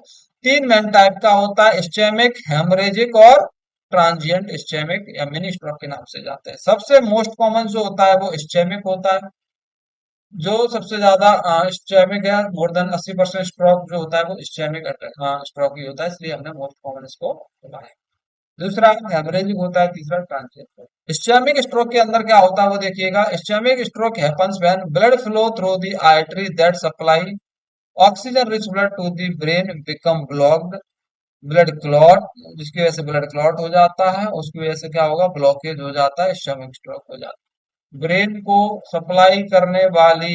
तीन मेन टाइप का होता है, इस्चेमिक, हेमरेजिक और ट्रांजिएंट इस्चेमिक, या मिनी स्ट्रोक के नाम से जानते हैं। सबसे मोस्ट कॉमन जो होता है वो इस्चेमिक होता है, जो सबसे ज्यादा इस्चेमिक है। मोर देन 80% स्ट्रोक जो होता है वो इस्चेमिक स्ट्रोक ही होता है, इसलिए हमने मोस्ट कॉमन इसको बोला है। दूसरा हेमरेजिक होता है, तीसरा ट्रांजिएंट। इस्चेमिक स्ट्रोक के अंदर क्या होता है वो देखिएगा। Ischemic stroke happens when blood flow through the artery that supply oxygen rich blood to the brain become blocked, blood clot, जिसकी वजह से ब्लड क्लॉट हो जाता है, उसकी वजह से क्या होगा? ब्लॉकेज हो जाता है, इस्चेमिक स्ट्रोक हो जाता है। ब्रेन को सप्लाई करने वाली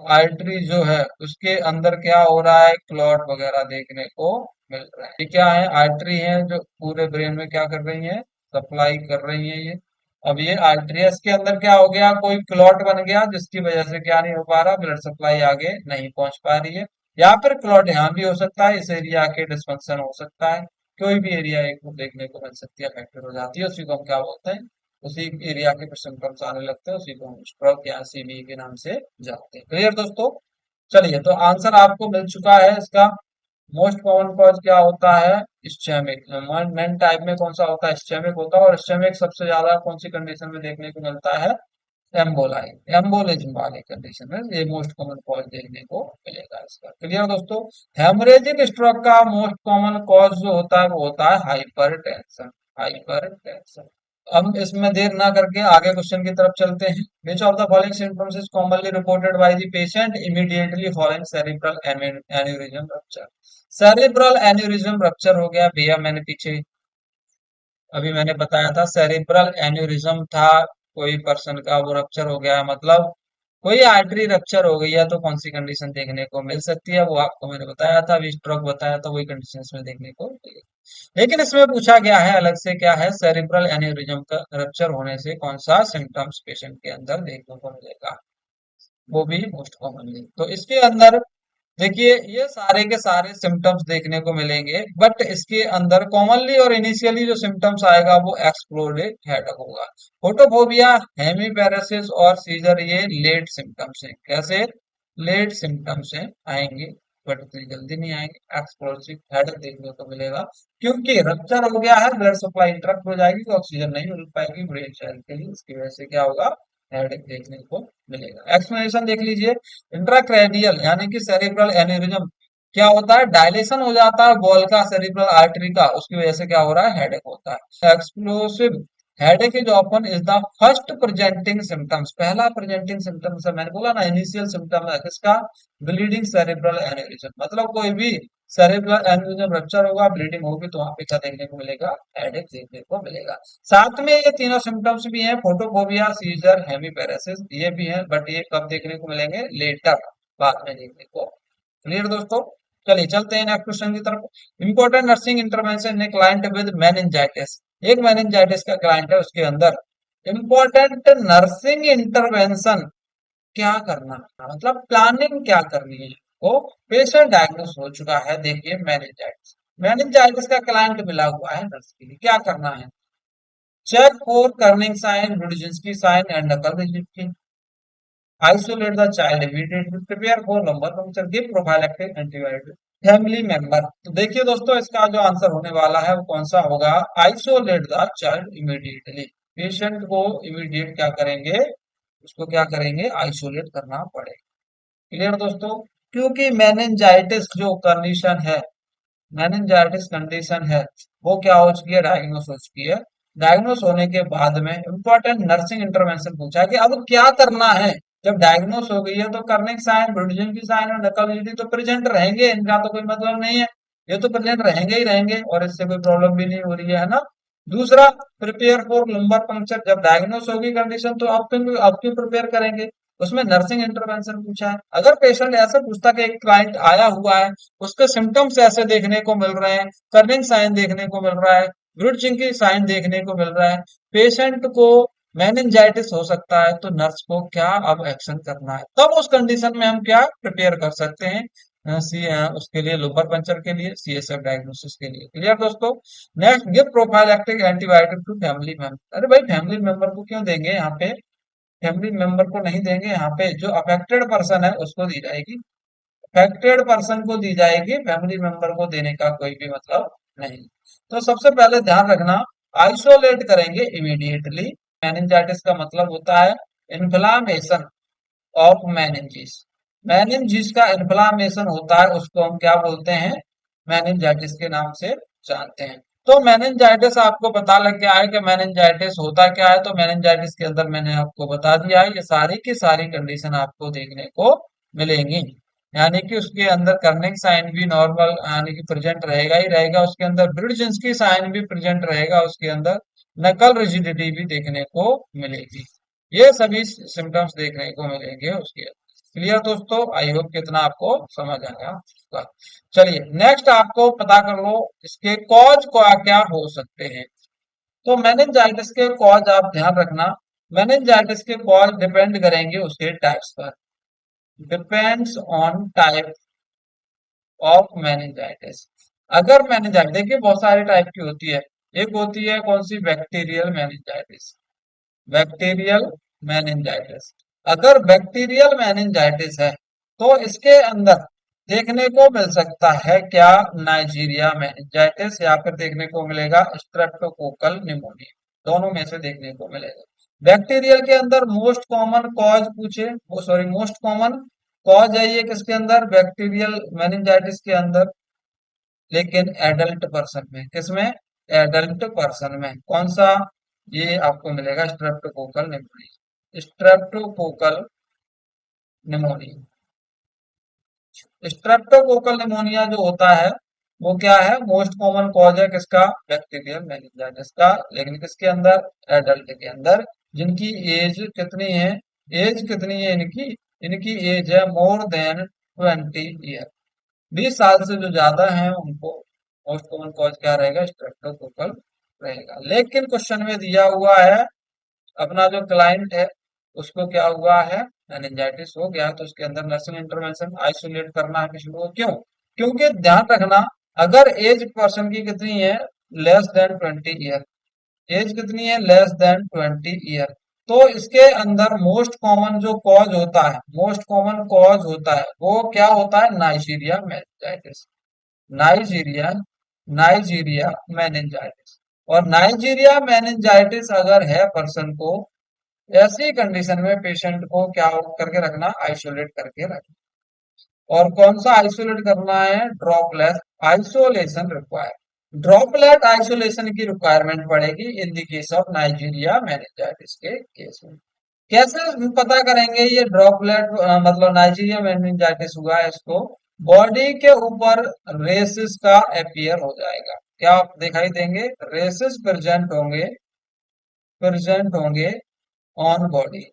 आर्टरी जो है उसके अंदर क्या हो रहा है? क्लॉट वगैरह देखने को मिल रहा है। ये क्या है? आर्टरी है जो पूरे ब्रेन में क्या कर रही है? सप्लाई कर रही है ये। अब ये आर्टरीज के अंदर क्या हो गया? कोई क्लॉट बन गया, जिसकी वजह से क्या नहीं हो पा रहा? ब्लड सप्लाई आगे नहीं पहुंच पा रही है। या फिर क्लॉट यहाँ भी हो सकता है, इस एरिया के डिस्फंक्शन हो सकता है, कोई भी एरिया एक को देखने को मिल सकती है, अफेक्टेड हो जाती है, उसी को हम क्या बोलते हैं? उसी एरिया के सिम्टम्स आने लगते हैं, उसी को हम स्ट्रोक या सीबी के नाम से जानते हैं। क्लियर दोस्तों। चलिए तो आंसर आपको मिल चुका है इसका। मोस्ट कॉमन कॉज क्या होता है? इस्चेमिक। मेन टाइप में कौन सा होता है? इस्चेमिक होता है। और इस्चेमिक सबसे ज्यादा कौन सी कंडीशन में देखने को मिलता है? एम्बोलाई, एम्बोलिज्म वाले कंडीशन में ये मोस्ट कॉमन कॉज देखने को मिलेगा इसका। क्लियर दोस्तों। हेमरेजिक स्ट्रोक का मोस्ट कॉमन कॉज जो होता है वो होता है हाइपरटेंशन, हाइपरटेंशन। हम इसमें देर ना करके आगे क्वेश्चन की तरफ चलते हैं। विच of the following symptoms is commonly reported by the patient immediately following cerebral aneurysm rupture? Cerebral aneurysm rupture हो गया भैया, मैंने पीछे अभी मैंने बताया था सेरिब्रल एन्यूरिज्म था, कोई पर्सन का वो रप्चर हो गया है, मतलब कोई आर्टरी रप्चर हो गई है, तो कौन सी कंडीशन देखने को मिल सकती है? वो आपको मैंने बताया था, अभी स्ट्रोक बताया था, वही कंडीशन में देखने को मिलेगी। लेकिन इसमें पूछा गया है अलग से, क्या है? सेरिब्रल एन्यूरिज्म का रप्चर होने से कौन सा सिम्टम्स पेशेंट के अंदर देखने को मिलेगा, वो भी मोस्ट कॉमनली। तो इसके अंदर देखिए ये सारे के सारे सिम्टम्स देखने को मिलेंगे, बट इसके अंदर कॉमनली और इनिशियली जो सिम्टम्स आएगा वो एक्सप्लोडेड हेडेक होगा। फोटोफोबिया, हेमीपैरेसिस और सीजर ये लेट सिम्टम्स हैं। कैसे? लेट सिम्टम्स हैं, आएंगे बट इतनी जल्दी नहीं आएंगे। एक्सप्लोसिव हेडेक देखने को मिलेगा, क्योंकि रप्चर हो गया है, ब्लड सप्लाई इंटरप्ट हो जाएगी, तो ऑक्सीजन नहीं मिल पाएगी ब्रेन सेल के लिए, इसकी वजह से क्या होगा? हेडेक देखने को मिलेगा। एक्सप्लेनेशन देख लीजिए। इंट्राक्रेनियल यानी कि सेरिब्रल एन्यूरिज्म क्या होता है, डायलेशन हो जाता है बॉल का सेरिब्रल आर्टरी का, उसकी वजह से क्या हो रहा है, हेडेक होता है। Explosive headache is often is the first presenting symptoms, पहला प्रेजेंटिंग सिम्टम्स है, मैंने बोला ना इनिशियल सिम्टम है किसका, ब्लीडिंग सेरिब्रल एन्यूरिज्म, मतलब कोई भी सेरिब्रल एन्यूरिज्म रप्चर होगा, ब्लीडिंग होगी तो वहां पे क्या देखने को मिलेगा, हेडेक देखने को मिलेगा। साथ में ये तीनों सिम्टम्स भी हैं, फोटोफोबिया, सीजर, हेमीपैरेसिस, ये भी हैं, बट ये कब देखने को मिलेंगे, लेटर, बाद में देखने को। क्लियर दोस्तों। चलिए चलते हैं नेक्स्ट क्वेश्चन की तरफ। Important nursing intervention in client with meningitis, एक मेनिंजाइटिस का क्लाइंट है, उसके अंदर इंपॉर्टेंट नर्सिंग इंटरवेंशन क्या करना है, मतलब प्लानिंग क्या करनी है, वो पेशेंट डायग्नोस हो चुका है, देखिए मेनिंजाइटिस, मेनिंजाइटिस का क्लाइंट मिला हुआ है नर्स के लिए, क्या करना है, check for Kernig sign, Brudzinski sign and nuchal rigidity, isolate the child immediately, prepare for lumbar puncture, give prophylactic antibiotic, family member. तो देखिए दोस्तों इसका जो आंसर होने वाला है वो कौन सा होगा, isolate the child immediately, patient को इमीडिएट क्या करेंगे, उसको क्या करेंगे, आइसोलेट करना पड़ेगा। क्लियर दोस्तों। क्योंकि मेनिंजाइटिस जो कंडीशन है, मेनिंजाइटिस कंडीशन है, वो क्या हो चुकी है, डायग्नोस हो चुकी है। डायग्नोस होने के बाद में इंपॉर्टेंट नर्सिंग इंटरवेंशन पूछा है कि अब क्या करना है, जब डायग्नोस हो गई है तो करने के साइन, ब्रूडिज्म की साइन और नकल तो प्रेजेंट रहेंगे, इनका तो कोई मतलब नहीं है, ये तो प्रेजेंट रहेंगे ही रहेंगे और इससे कोई प्रॉब्लम भी नहीं हो रही है ना। दूसरा, प्रिपेयर फॉर लंबर पंक्चर, जब डायग्नोस होगी कंडीशन तो अब क्यों प्रिपेयर करेंगे, उसमें नर्सिंग इंटरवेंशन पूछा है। अगर पेशेंट ऐसा पूछता कि एक क्लाइंट आया हुआ है, उसके सिम्टम्स ऐसे देखने को मिल रहे हैं, कर्निंग साइन देखने को मिल रहा है, ब्रूडचिंग की साइन देखने को मिल रहा है, पेशेंट को मेनिंजाइटिस हो सकता है, तो नर्स को क्या अब एक्शन करना है, तब उस कंडीशन में हम क्या प्रिपेयर कर सकते हैं, उसके लिए लोबर पंचर के लिए, सीएसएफ डायग्नोसिस के लिए। क्लियर दोस्तों। Next, give prophylactic antibiotic to family member, अरे भाई फैमिली मेंबर को क्यों देंगे यहाँ पे, फैमिली मेंबर को नहीं देंगे, यहाँ पे जो अफेक्टेड पर्सन है उसको दी जाएगी, अफेक्टेड पर्सन को दी जाएगी, फैमिली मेंबर को देने का कोई भी मतलब नहीं। तो सबसे पहले ध्यान रखना, आइसोलेट करेंगे इमीडिएटली। मेनिंजाइटिस का मतलब होता है इन्फ्लामेशन ऑफ मेनिंजिस, मेनिंजिस का इन्फ्लामेशन होता है, उसको हम क्या बोलते हैं, मेनिंजाइटिस के नाम से जानते हैं। तो मेनिंजाइटिस आपको पता लग गया है कि मेनिंजाइटिस होता क्या है, तो मेनिंजाइटिस के अंदर मैंने आपको बता दिया है, ये सारी की सारी कंडीशन आपको देखने को मिलेंगी, यानी कि उसके अंदर कर्निंग साइन भी नॉर्मल यानी कि प्रेजेंट रहेगा ही रहेगा, उसके अंदर ब्रिड्जिंस्की साइन भी प्रेजेंट रहेगा, उसके अंदर नकल रिजिडिटी भी देखने को मिलेगी, ये सभी सिम्टम्स देखने को मिलेंगे उसके अंदर। क्लियर दोस्तों, आई होप कितना आपको समझ आया होगा। चलिए नेक्स्ट आपको पता कर लो इसके कॉज क्या क्या हो सकते हैं। तो मेनिंजाइटिस के कॉज आप ध्यान रखना, मेनिंजाइटिस के कॉज डिपेंड करेंगे उसके टाइप्स पर, depends on type of meningitis. अगर मेनिंजाइटिस देखिए बहुत सारे टाइप की होती है, एक होती है कौन सी, बैक्टीरियल मेनिंजाइटिस, बैक्टीरियल मेनिंजाइटिस। अगर बैक्टीरियल मेनिंजाइटिस है तो इसके अंदर देखने को मिल सकता है क्या, नाइजीरिया मेनिंजाइटिस, या फिर देखने को मिलेगा स्ट्रेप्टोकोकल निमोनिया, दोनों में से देखने को मिलेगा। बैक्टीरियल के अंदर मोस्ट कॉमन कॉज पूछे, वो सॉरी मोस्ट कॉमन कॉज है ये किसके अंदर, बैक्टीरियल मेनिंजाइटिस के अंदर, लेकिन एडल्ट पर्सन में, किसमें, एडल्ट पर्सन में कौन सा, ये आपको मिलेगा streptococcal pneumonia, streptococcal pneumonia. Streptococcal pneumonia जो होता है वो क्या है, मोस्ट कॉमन कॉज है किसका, बैक्टीरियल मेनिंजाइटिस का, लेकिन किसके अंदर, एडल्ट के अंदर, जिनकी एज कितनी है, एज कितनी है इनकी, इनकी एज है मोर देन 20 ईयर, 20 साल से जो ज्यादा है उनको मोस्ट कॉमन कॉज क्या रहेगा, स्ट्रेप्टोकोकल रहेगा। लेकिन क्वेश्चन में दिया हुआ है अपना जो क्लाइंट है उसको क्या हुआ है, मेनिंजाइटिस हो गया, तो उसके अंदर नर्सिंग इंटरवेंशन, आइसोलेट करना है किसी को, क्यों, क्योंकि ध्यान रखना, अगर एज पर्सन की कितनी है, लेस देन 20 ईयर, एज कितनी है, लेस देन 20 ईयर, तो इसके अंदर मोस्ट कॉमन जो कॉज होता है, मोस्ट कॉमन कॉज होता है वो क्या होता है, Nigeria meningitis, Nigeria, Nigeria meningitis. और नाइजीरिया मेनिंजाइटिस अगर है पर्सन को, ऐसी कंडीशन में पेशेंट को क्या करके रखना, आइसोलेट करके रखना। और कौन सा आइसोलेट करना है, droplet isolation require. Droplet isolation की रिक्वायरमेंट पड़ेगी in the case of Nigeria meningitis के केस में। कैसे पता करेंगे ये ड्रॉपलेट मतलब नाइजीरिया मेनिंजाइटिस हुआ है इसको, बॉडी के ऊपर रेसिस का अपीयर हो जाएगा। क्या आप दिखाई देंगे, रेसिस प्रेजेंट होंगे ऑन बॉडी।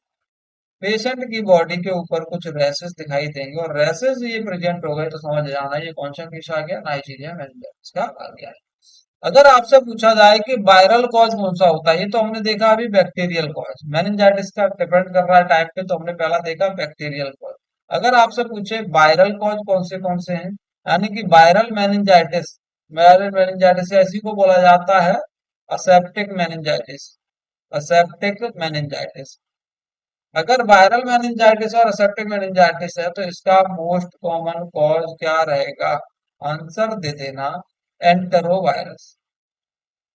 पेशेंट की बॉडी के ऊपर कुछ रैसेस दिखाई देंगे और रैसेस ये प्रेजेंट हो गए तो समझ जाना ये कौन सा केस आ गया, नाइजीरिया मेनिंजाइटिस का आ गया है। अगर आपसे पूछा जाए कि वायरल कॉज कौन सा होता है, ये तो हमने देखा अभी बैक्टीरियल कॉज, मेनिंजाइटिस का डिपेंड कर रहा है टाइप पे, तो हमने पहला देखा बैक्टीरियल कॉज। अगर आपसे पूछे वायरल कॉज कौन से हैं, यानी कि वायरल मेनिंजाइटिस ऐसी को बोला जाता है असेप्टिक मेनिंजाइटिस, असेप्टिक मेनिंजाइटिस। अगर वायरल मेनिंजाइटिस और असेप्टिक मेनिंजाइटिस है तो इसका मोस्ट कॉमन कॉज क्या रहेगा, आंसर दे देना, एंटरोवायरस,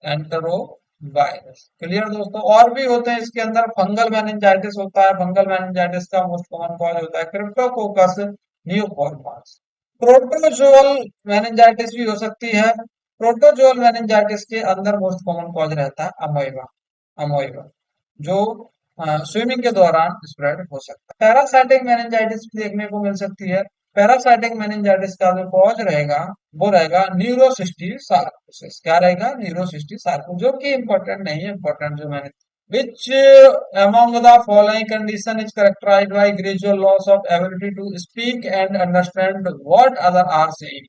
एंटरोवायरस। क्लियर दोस्तों, और भी होते हैं इसके अंदर, फंगल मेनिंजाइटिस होता है, फंगल मेनिंजाइटिस का मोस्ट कॉमन कॉज होता है क्रिप्टोकोकस नियोफॉर्मास। प्रोटोजोअल मेनिंजाइटिस भी हो सकती है। प्रोटोजोअल मेनिंजाइटिस के अंदर मोस्ट कॉमन कॉज रहता है अमोइबा, अमोइबा जो स्विमिंग के दौरान स्प्रेड हो सकता है। पैरासाइटिक मेनिंजाइटिस भी देखने को मिल सकती है। पैरासाइटिक मेनिंजाइटिस का जो कॉज रहेगा वो रहेगा न्यूरोसिस्टिक सार्कोसिस। क्या रहेगा, न्यूरोसिस्टिक सार्कोसिस, जो कि इंपॉर्टेंट नहीं है, इंपॉर्टेंट जो मैंने, which among the following condition is characterized by gradual loss of ability to speak and understand what other are saying।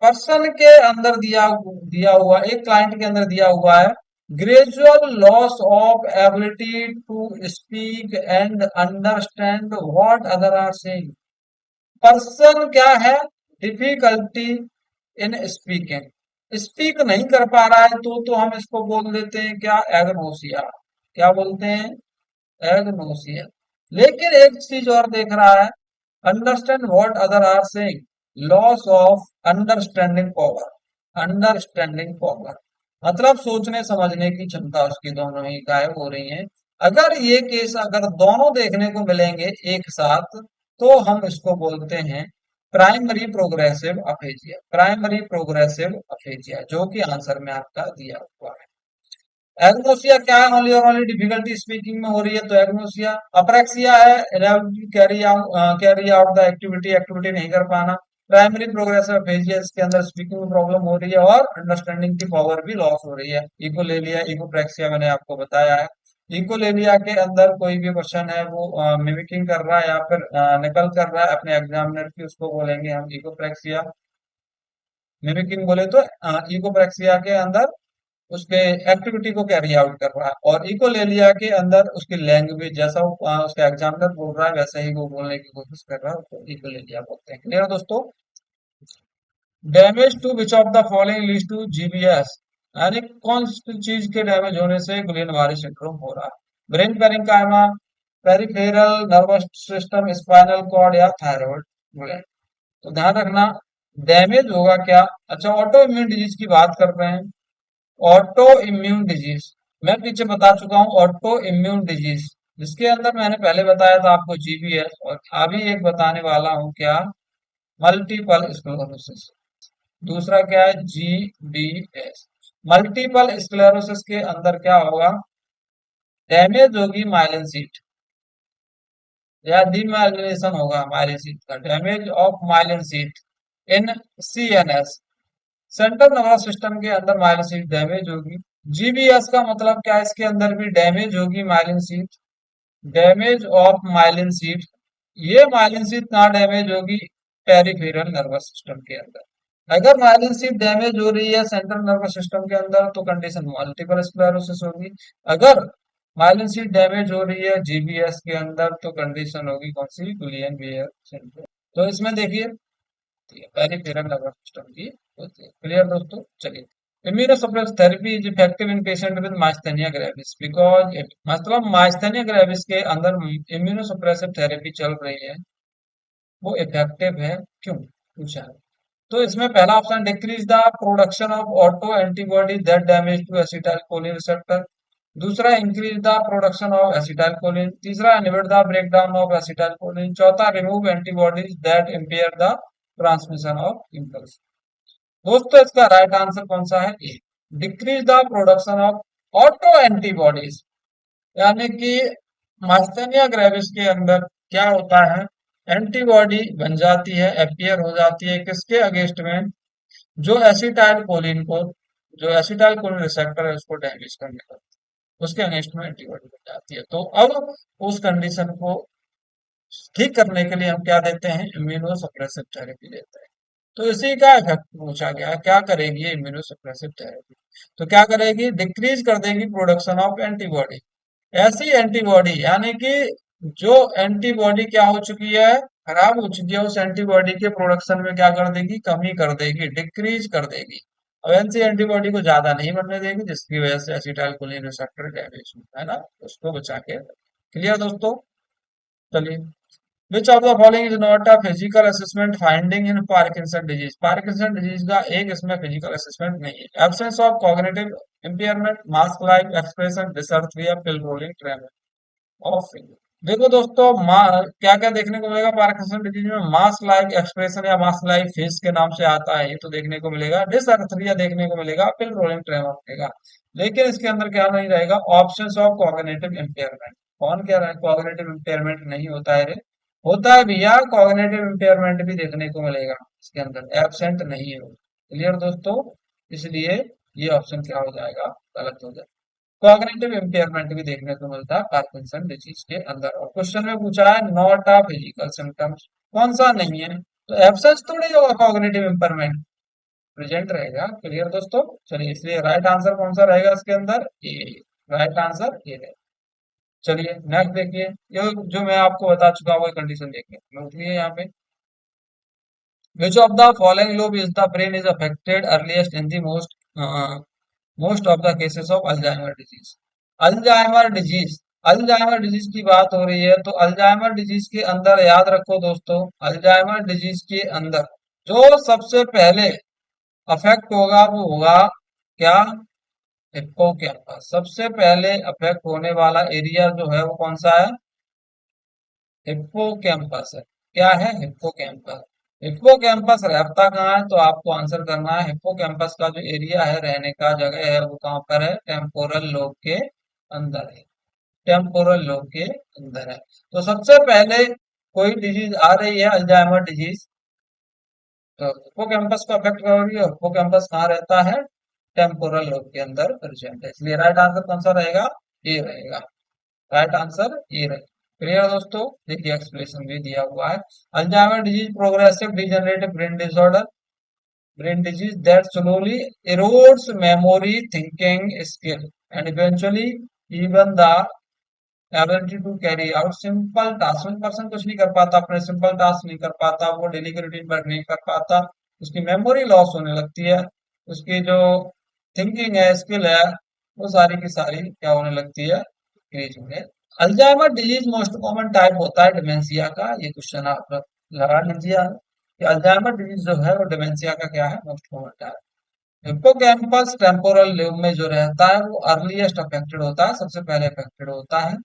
Person के अंदर दिया दिया हुआ, एक क्लाइंट के अंदर दिया हुआ है, gradual loss of ability to speak and understand what other are saying. Person क्या है, डिफिकल्टी इन स्पीकिंग, स्पीक नहीं कर पा रहा है तो हम इसको बोल देते हैं क्या, एग्नोसिया। क्या बोलते हैं, एग्नोसिया। लेकिन एक चीज और देख रहा है, understand what other are saying, loss of understanding power, understanding power मतलब सोचने समझने की क्षमता उसकी दोनों ही गायब हो रही है। अगर ये केस अगर दोनों देखने को मिलेंगे एक साथ तो हम इसको बोलते हैं primary progressive aphasia, primary progressive aphasia, जो कि आंसर में आपका दिया हुआ है। एग्नोसिया क्या है, ओनली और ओनली डिफिकल्टी स्पीकिंग में हो रही है तो एग्नोसिया। अप्रैक्सिया है inability carry out the activity, activity नहीं कर पाना। प्राइमरी प्रोग्रेसिव अफेजिया, इसके अंदर स्पीकिंग में प्रॉब्लम हो रही है और अंडरस्टैंडिंग की पावर भी लॉस हो रही है। इकोलेलिया, इकोप्रैक्सिया मैंने आपको बताया है। इकोलेलिया के अंदर कोई भी क्वेश्चन है वो मिमिकिंग कर रहा है या फिर नकल कर रहा है अपने एग्जामिनर की, उसको बोलेंगे हम इकोप्रैक्सिया। मिमिकिंग बोले तो इकोप्रैक्सिया के अंदर उसके एक्टिविटी को कैरी आउट कर रहा है, और इकोलेलिया के अंदर उसकी लैंग्वेज जैसा वो उसका एग्जामिनर बोल रहा है वैसा ही वो बोलने की कोशिश कर रहा है, उसको इकोलेलिया बोलते हैं। क्लियर दोस्तों, damage to which of the following leads to GBS, यानी कौन सी चीज के डैमेज होने से गुलियनवारी सिंड्रोम हो रहा है, brain parenchyma, peripheral nervous system, spinal cord या थायराइड ग्लैंड। तो ध्यान रखना, डैमेज होगा क्या, अच्छा ऑटो इम्यून डिजीज की बात कर रहे हैं। ऑटो इम्यून डिजीज मैं पीछे बता चुका हूँ, ऑटो इम्यून डिजीज जिसके अंदर मैंने पहले बताया था आपको जीबीएस, और अभी एक बताने वाला हूँ क्या, मल्टीपल स्क्लेरोसिस। दूसरा क्या है, जीबीएस। मल्टीपल स्क्लेरोसिस के अंदर क्या होगा, डैमेज होगी माइलिन शीट या डीमाइलिनेशन होगा माइलिन शीट का, damage of myelin sheet in CNS, central nervous system के अंदर माइलिन शीट डैमेज होगी। जीबीएस का मतलब क्या है, इसके अंदर भी डैमेज होगी myelin sheath, damage of myelin sheath. ये माइलिन शीट कहाँ डैमेज होगी, पेरिफेरल नर्वस सिस्टम के अंदर। अगर माइलिन शीट डैमेज हो रही है सेंट्रल नर्वस सिस्टम के अंदर तो कंडीशन मल्टीपल स्क्लेरोसिस होगी। अगर माइलिन शीट डैमेज हो रही है जीबीएस के अंदर तो कंडीशन होगी कौन सी, गुलियन बेयर सिंड्रोम। तो इसमें देखिए पेरिफेरल नर्वस सिस्टम की होती है। क्लियर दोस्तों, चलिए, immunosuppressive therapy is effective in patient with myasthenia gravis because it, मतलब myasthenia gravis के अंदर immunosuppressive therapy चल रही है, वो इफेक्टिव है क्यों पूछा है। तो इसमें पहला option, decrease the production of autoantibody that damage to acetylcholine receptor. दूसरा increase the production of acetylcholine, तीसरा inhibit the breakdown of acetylcholine, चौथा remove antibodies that impair the transmission of impulse. दोस्तों इसका right answer कौन सा है? A, decrease the production of autoantibodies, यानी कि मास्थेनिया ग्रेविस के अंदर क्या होता है, एंटीबॉडी बन जाती है, अपीयर हो जाती है किसके अगेंस्ट में, जो एसिटाइल कोलिन को, जो एसिटाइल कोलिन रिसेप्टर है उसको डैमेज करने का, उसके अगेंस्ट में एंटीबॉडी बन जाती है। तो अब उस कंडीशन को ठीक करने के लिए हम क्या देते हैं, इम्यूनो सप्रेसिव थेरेपी देते हैं। तो इसी का इफेक्ट पूछा गया है, क्या करेगी इम्यूनो सप्रेसिव थेरेपी? तो क्या करेगी, डिक्रीज कर देगी प्रोडक्शन ऑफ एंटीबॉडी, ऐसी एंटीबॉडी यानी कि जो एंटीबॉडी क्या हो चुकी है, खराब हो चुकी है, उस एंटीबॉडी के प्रोडक्शन में क्या कर देगी, कमी कर देगी, डिक्रीज कर देगी। अब ऐसी एंटीबॉडी को ज्यादा नहीं बनने देगी जिसकी वजह से एसिटाइल कोलिन रिसेप्टर डैमेज होता है ना, उसको बचा के। क्लियर दोस्तों? चलिए, which of the following is not a physical assessment finding in Parkinson disease? Parkinson disease का एक इसमें फिजिकल असेसमेंट नहीं है। Absence of cognitive impairment, mask like expression, dysarthria, pill rolling, tremor of finger. देखो दोस्तों, क्या क्या देखने को मिलेगा पार्किंसन डिजीज में? मास्क लाइक एक्सप्रेशन या मास्क लाइक फेस के नाम से आता है, ये तो देखने को मिलेगा। डिसअर्थ्रिया देखने को मिलेगा, पिल रोलिंग, ट्रेमर मिलेगा। लेकिन इसके अंदर क्या नहीं रहेगा, ऑप्शंस ऑफ कॉग्निटिव इम्पेयरमेंट। कौन कह रहा है कॉग्निटिव इम्पेयरमेंट नहीं होता है रे? होता है भैया, कॉग्निटिव इम्पेयरमेंट भी देखने को मिलेगा इसके अंदर, एब्सेंट नहीं है। क्लियर दोस्तों? इसलिए ये ऑप्शन क्या हो जाएगा, गलत हो जाएगा। कॉग्निटिव इम्पेयरमेंट भी देखने को मिलता है पार्किंसन डिजीज के अंदर। और क्वेश्चन में पूछा है नॉट अ फिजिकल सिम्टम्स, कौन सा नहीं है? तो एब्सेंस थोड़ी होगा, कॉग्निटिव इम्पेयरमेंट प्रेजेंट रहेगा। क्लियर दोस्तों? चलिए, इसलिए राइट आंसर कौन सा रहेगा इसके अंदर? ए, राइट आंसर ए रहेगा। चलिए नेक्स्ट देखिए, ये जो मैं आपको बता चुका हूँ, वही कंडीशन देखिए, नोट लिए यहाँ पे। विच of the following lobe is the brain is affected earliest in the most of the cases of Alzheimer disease? Alzheimer disease, Alzheimer disease की बात हो रही है, तो अल्जाइमर डिजीज के अंदर याद रखो दोस्तों, अल्जाइमर डिजीज के अंदर जो सबसे पहले अफेक्ट होगा वो होगा क्या, हिप्पोकैम्पस। सबसे पहले अफेक्ट होने वाला एरिया जो है वो कौन सा है, हिप्पोकैम्पस है। क्या है, हिप्पोकैम्पस। हिप्पोकैम्पस रहता कहाँ है? तो आपको आंसर करना है, हिप्पोकैम्पस का जो एरिया है, रहने का जगह है, वो कहाँ पर है, टेम्पोरल लोब के अंदर है, टेम्पोरल लोब के अंदर है। तो सबसे पहले कोई डिजीज आ रही है अल्जाइमर डिजीज, तो हिप्पोकैम्पस को अफेक्ट कर रही है। हिप्पोकैम्पस कहाँ रहता है, टेम्पोरल लोब के अंदर प्रेजेंट है। इसलिए राइट आंसर कौन सा रहेगा, ए रहेगा। राइट आंसर ये रहे। क्लियर दोस्तों? देखिए एक्सप्लेनेशन भी दिया हुआ है। Alzheimer disease progressive degenerative brain disorder, brain disease that slowly erodes memory, thinking skill and eventually even the ability to carry out simple tasks। Person कुछ नहीं कर पाता, अपने सिंपल टास्क नहीं कर पाता, वो डेली के रूटीन वर्क नहीं कर पाता, उसकी मेमोरी लॉस होने लगती है, उसकी जो थिंकिंग है, स्किल है, वो सारी की सारी क्या होने लगती है, इंक्रीज होने। Alzheimer disease most common type होता है डिमेंशिया का, ये क्वेश्चन आप लगा लीजिए कि अल्जाइमर डिजीज जो है वो डिमेंशिया का क्या है, most common type. Hippocampus temporal lobe में जो रहता है वो अर्लीस्ट अफेक्टेड होता है, सबसे पहले अफेक्टेड होता है।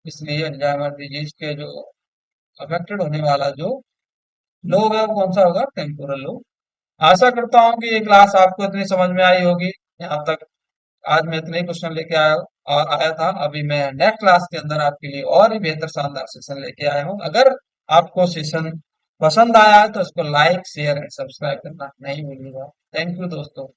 इसलिए अल्जाइमर डिजीज के जो अफेक्टेड होने वाला जो लोब है वो कौन सा होगा, टेम्पोरल लोब। आशा करता हूँ कि ये क्लास आपको इतनी समझ में आई होगी। यहाँ तक आज मैं इतने ही क्वेश्चन लेके आया था। अभी मैं नेक्स्ट क्लास के अंदर आपके लिए और भी बेहतर शानदार सेशन लेके आया हूँ। अगर आपको सेशन पसंद आया है तो इसको लाइक शेयर एंड सब्सक्राइब करना नहीं भूलिएगा। थैंक यू दोस्तों।